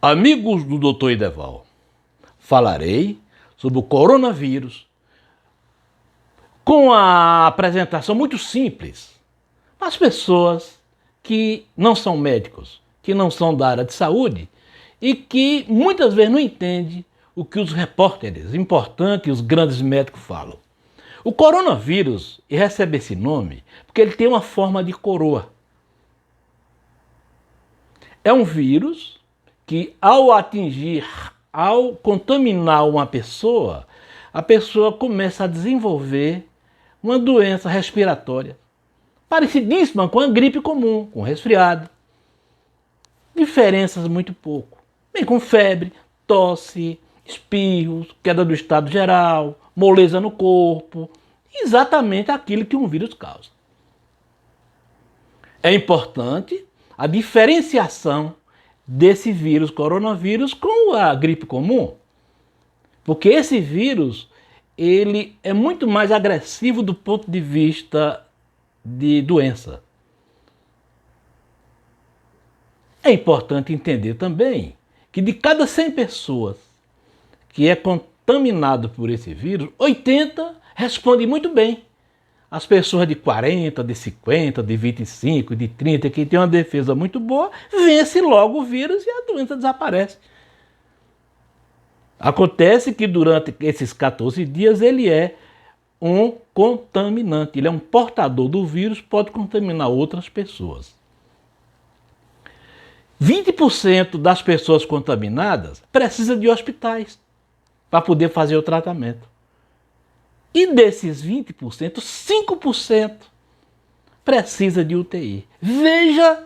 Amigos do Dr. Ideval, falarei sobre o coronavírus com a apresentação muito simples para as pessoas que não são médicos, que não são da área de saúde e que muitas vezes não entendem o que os repórteres importantes, os grandes médicos falam. O coronavírus recebe esse nome porque ele tem uma forma de coroa. É um vírus que ao contaminar uma pessoa, a pessoa começa a desenvolver uma doença respiratória, parecidíssima com a gripe comum, com resfriado. Diferenças muito pouco. Vem com febre, tosse, espirros, queda do estado geral, moleza no corpo, exatamente aquilo que um vírus causa. É importante a diferenciação desse vírus, coronavírus, com a gripe comum, porque esse vírus ele é muito mais agressivo do ponto de vista de doença. É importante entender também que de cada 100 pessoas que é contaminado por esse vírus, 80 respondem muito bem. As pessoas de 40, de 50, de 25, de 30, que têm uma defesa muito boa, vence logo o vírus e a doença desaparece. Acontece que durante esses 14 dias ele é um contaminante, ele é um portador do vírus, pode contaminar outras pessoas. 20% das pessoas contaminadas precisa de hospitais para poder fazer o tratamento. E desses 20%, 5% precisa de UTI. Veja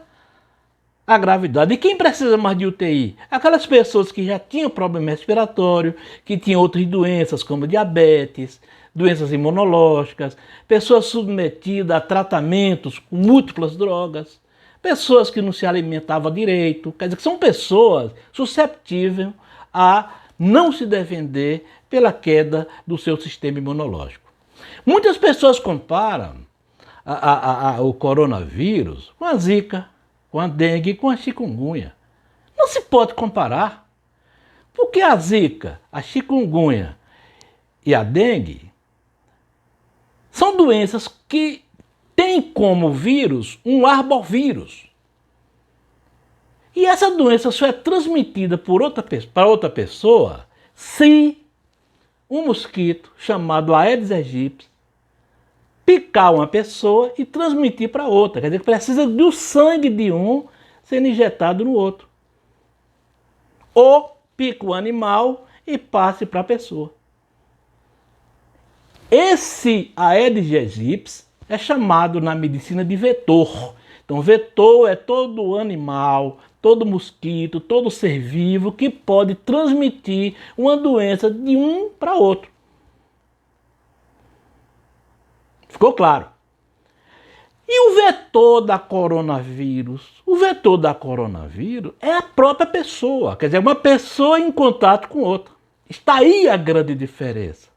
a gravidade. E quem precisa mais de UTI? Aquelas pessoas que já tinham problema respiratório, que tinham outras doenças como diabetes, doenças imunológicas, pessoas submetidas a tratamentos com múltiplas drogas, pessoas que não se alimentavam direito, quer dizer que são pessoas susceptíveis a não se defender pela queda do seu sistema imunológico. Muitas pessoas comparam o coronavírus com a zika, com a dengue e com a chikungunya. Não se pode comparar, porque a zika, a chikungunya e a dengue são doenças que têm como vírus um arbovírus. E essa doença só é transmitida para outra pessoa se um mosquito chamado Aedes aegypti picar uma pessoa e transmitir para outra. Quer dizer que precisa do sangue de um sendo injetado no outro. Ou pica o animal e passe para a pessoa. Esse Aedes aegypti é chamado na medicina de vetor. Então, vetor é todo animal, todo mosquito, todo ser vivo que pode transmitir uma doença de um para outro. Ficou claro? E o vetor da coronavírus? O vetor da coronavírus é a própria pessoa, quer dizer, uma pessoa em contato com outra. Está aí a grande diferença.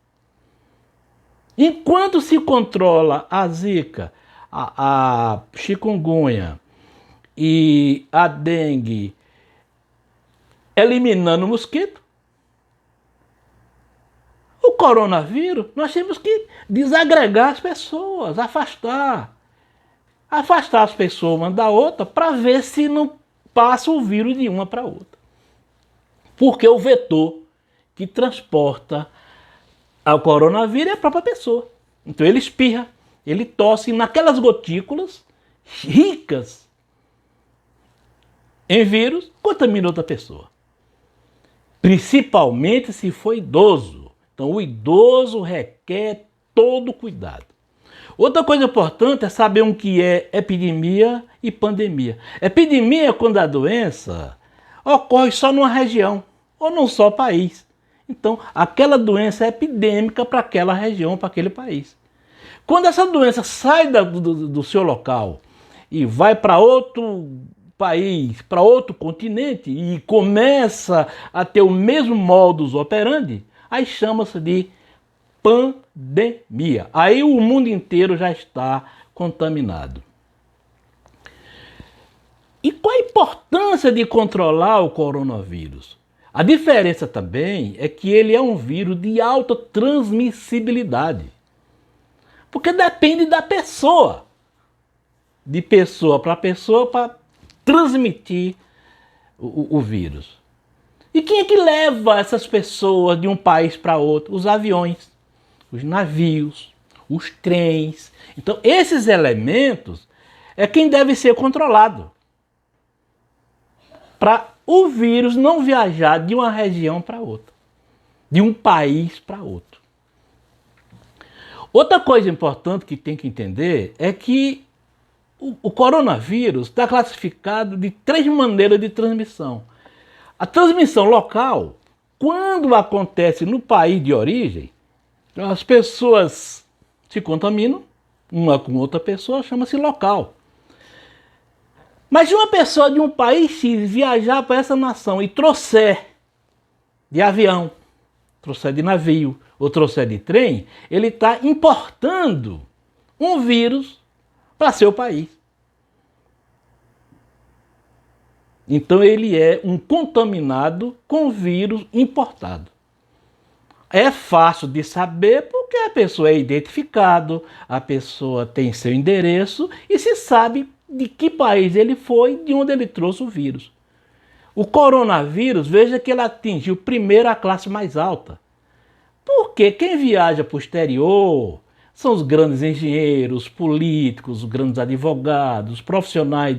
Enquanto se controla a zika, a chikungunya e a dengue eliminando o mosquito, o coronavírus nós temos que desagregar as pessoas, afastar as pessoas uma da outra para ver se não passa o vírus de uma para outra. Porque o vetor que transporta o coronavírus é a própria pessoa. Então ele espirra, ele tosse naquelas gotículas ricas em vírus, contamina outra pessoa. Principalmente se for idoso. Então o idoso requer todo cuidado. Outra coisa importante é saber o que é epidemia e pandemia. Epidemia é quando a doença ocorre só numa região ou num só país. Então, aquela doença é epidêmica para aquela região, para aquele país. Quando essa doença sai do seu local e vai para outro país, para outro continente e começa a ter o mesmo modus operandi, aí chama-se de pandemia. Aí o mundo inteiro já está contaminado. E qual a importância de controlar o coronavírus? A diferença também é que ele é um vírus de alta transmissibilidade. Porque depende da pessoa. De pessoa para transmitir o vírus. E quem é que leva essas pessoas de um país para outro? Os aviões, os navios, os trens. Então, esses elementos é quem deve ser controlado para o vírus não viajar de uma região para outra, de um país para outro. Outra coisa importante que tem que entender é que o coronavírus está classificado de 3 maneiras de transmissão. A transmissão local, quando acontece no país de origem, as pessoas se contaminam, uma com outra pessoa, chama-se local. Mas se uma pessoa de um país X viajar para essa nação e trouxer de avião, trouxer de navio ou trouxer de trem, ele está importando um vírus para seu país. Então ele é um contaminado com vírus importado. É fácil de saber porque a pessoa é identificada, a pessoa tem seu endereço e se sabe de que país ele foi, de onde ele trouxe o vírus. O coronavírus, veja que ele atingiu primeiro a classe mais alta. Porque quem viaja para o exterior são os grandes engenheiros, políticos, os grandes advogados, profissionais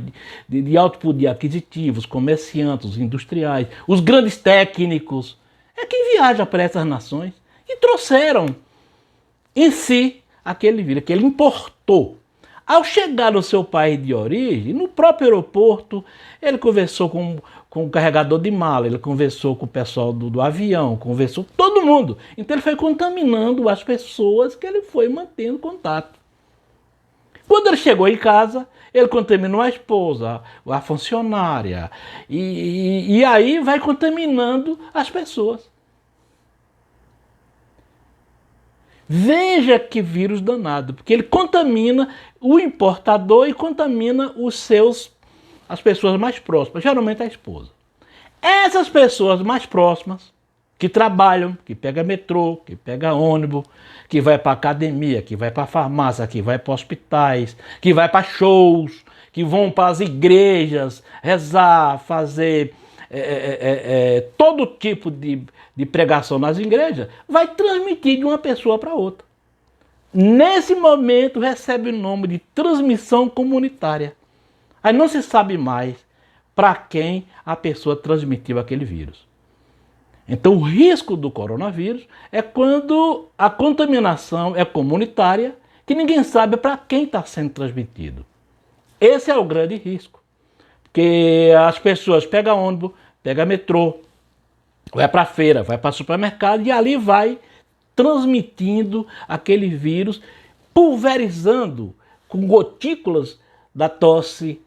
de alto poder aquisitivo, os comerciantes, os industriais, os grandes técnicos. É quem viaja para essas nações e trouxeram em si aquele vírus, que ele importou. Ao chegar no seu país de origem, no próprio aeroporto, ele conversou com o carregador de mala, ele conversou com o pessoal do avião, conversou com todo mundo. Então ele foi contaminando as pessoas que ele foi mantendo contato. Quando ele chegou em casa, ele contaminou a esposa, a funcionária, e aí vai contaminando as pessoas. Veja que vírus danado, porque ele contamina o importador e contamina as pessoas mais próximas, geralmente a esposa. Essas pessoas mais próximas, que trabalham, que pegam metrô, que pegam ônibus, que vai para academia, que vai para farmácia, que vai para hospitais, que vai para shows, que vão para as igrejas rezar, fazer todo tipo de pregação nas igrejas, vai transmitir de uma pessoa para outra. Nesse momento recebe o nome de transmissão comunitária. Aí não se sabe mais para quem a pessoa transmitiu aquele vírus. Então o risco do coronavírus é quando a contaminação é comunitária, que ninguém sabe para quem está sendo transmitido. Esse é o grande risco. Porque as pessoas pegam ônibus, pegam metrô, vai para a feira, vai para o supermercado e ali vai transmitindo aquele vírus, pulverizando com gotículas da tosse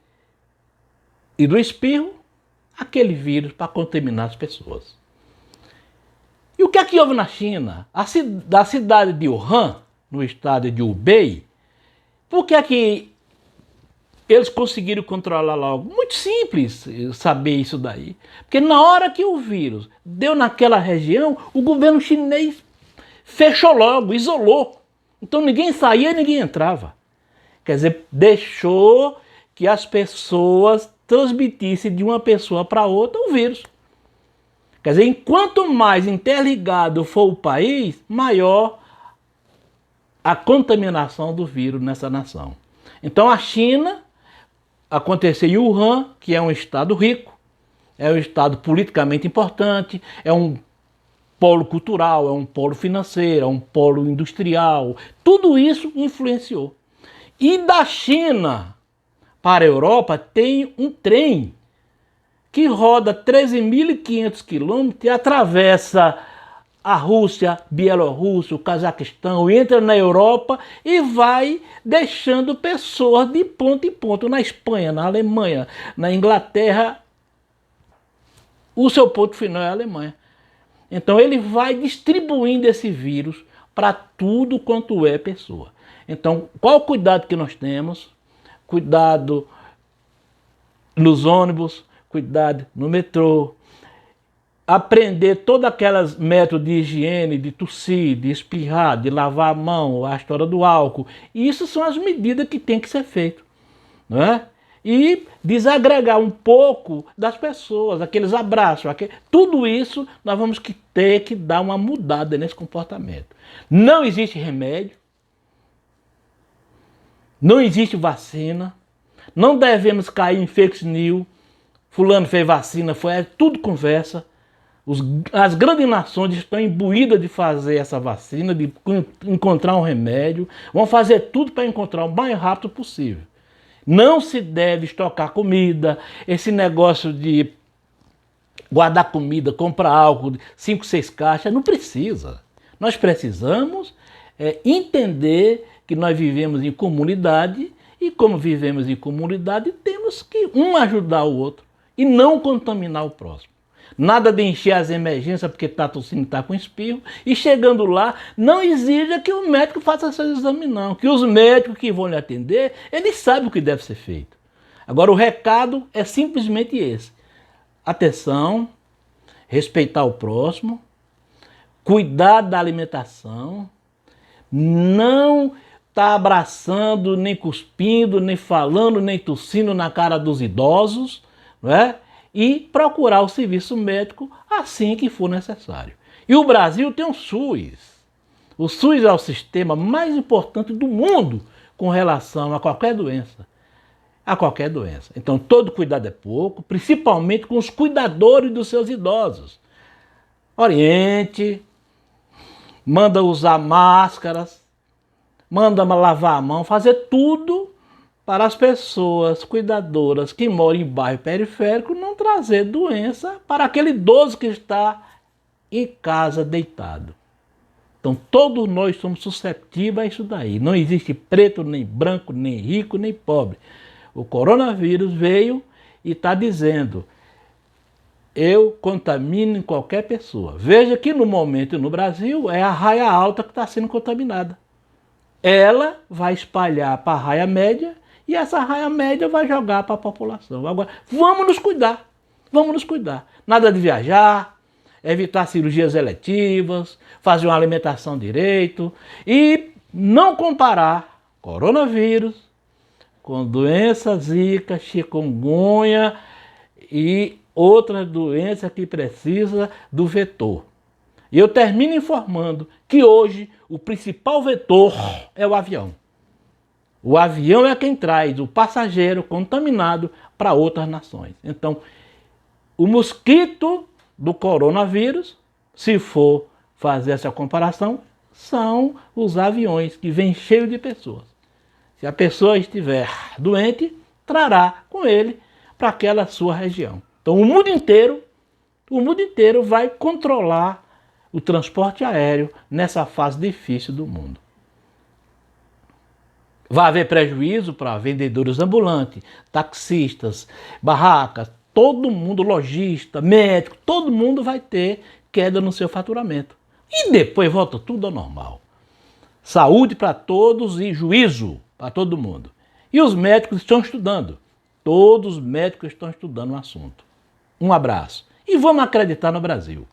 e do espirro aquele vírus para contaminar as pessoas. E o que é que houve na China? Da cidade de Wuhan, no estado de Hubei, por que é que eles conseguiram controlar logo? Muito simples saber isso daí. Porque na hora que o vírus deu naquela região, o governo chinês fechou logo, isolou. Então ninguém saía e ninguém entrava. Quer dizer, deixou que as pessoas transmitissem de uma pessoa para outra o vírus. Quer dizer, enquanto mais interligado for o país, maior a contaminação do vírus nessa nação. Então a China aconteceu em Wuhan, que é um estado rico, é um estado politicamente importante, é um polo cultural, é um polo financeiro, é um polo industrial. Tudo isso influenciou. E da China para a Europa tem um trem que roda 13.500 quilômetros e atravessa a Rússia, Bielorrússia, o Cazaquistão, entra na Europa e vai deixando pessoas de ponto em ponto, na Espanha, na Alemanha, na Inglaterra. O seu ponto final é a Alemanha. Então ele vai distribuindo esse vírus para tudo quanto é pessoa. Então qual o cuidado que nós temos? Cuidado nos ônibus, cuidado no metrô, aprender todos aqueles métodos de higiene, de tossir, de espirrar, de lavar a mão, a história do álcool. E isso são as medidas que tem que ser feitas, não é? E desagregar um pouco das pessoas, aqueles abraços, tudo isso nós vamos ter que dar uma mudada nesse comportamento. Não existe remédio, não existe vacina, não devemos cair em fake news, fulano fez vacina, é tudo conversa. As grandes nações estão imbuídas de fazer essa vacina, de encontrar um remédio, vão fazer tudo para encontrar o mais rápido possível. Não se deve estocar comida, esse negócio de guardar comida, comprar álcool, 5, 6 caixas, não precisa. Nós precisamos entender que nós vivemos em comunidade e como vivemos em comunidade, temos que um ajudar o outro e não contaminar o próximo. Nada de encher as emergências porque está tossindo, está com espirro. E chegando lá, não exija que o médico faça seus exames, não. Que os médicos que vão lhe atender, eles sabem o que deve ser feito. Agora, o recado é simplesmente esse. Atenção, respeitar o próximo, cuidar da alimentação, não estar abraçando, nem cuspindo, nem falando, nem tossindo na cara dos idosos, não é? E procurar o serviço médico assim que for necessário. E o Brasil tem um SUS. O SUS é o sistema mais importante do mundo com relação a qualquer doença. A qualquer doença. Então todo cuidado é pouco, principalmente com os cuidadores dos seus idosos. Oriente, manda usar máscaras, manda lavar a mão, fazer tudo para as pessoas cuidadoras que moram em bairro periférico não trazer doença para aquele idoso que está em casa deitado. Então todos nós somos suscetíveis a isso daí. Não existe preto, nem branco, nem rico, nem pobre. O coronavírus veio e está dizendo, eu contamino em qualquer pessoa. Veja que no momento no Brasil é a raia alta que está sendo contaminada. Ela vai espalhar para a raia média e essa raia média vai jogar para a população. Agora, vamos nos cuidar. Vamos nos cuidar. Nada de viajar, evitar cirurgias eletivas, fazer uma alimentação direito e não comparar coronavírus com doença zika, chikungunya e outras doenças que precisam do vetor. E eu termino informando que hoje o principal vetor é o avião. O avião é quem traz o passageiro contaminado para outras nações. Então, o mosquito do coronavírus, se for fazer essa comparação, são os aviões que vêm cheios de pessoas. Se a pessoa estiver doente, trará com ele para aquela sua região. Então, o mundo inteiro vai controlar o transporte aéreo nessa fase difícil do mundo. Vai haver prejuízo para vendedores ambulantes, taxistas, barracas, todo mundo, lojista, médico, todo mundo vai ter queda no seu faturamento. E depois volta tudo ao normal. Saúde para todos e juízo para todo mundo. E os médicos estão estudando. Todos os médicos estão estudando o assunto. Um abraço. E vamos acreditar no Brasil.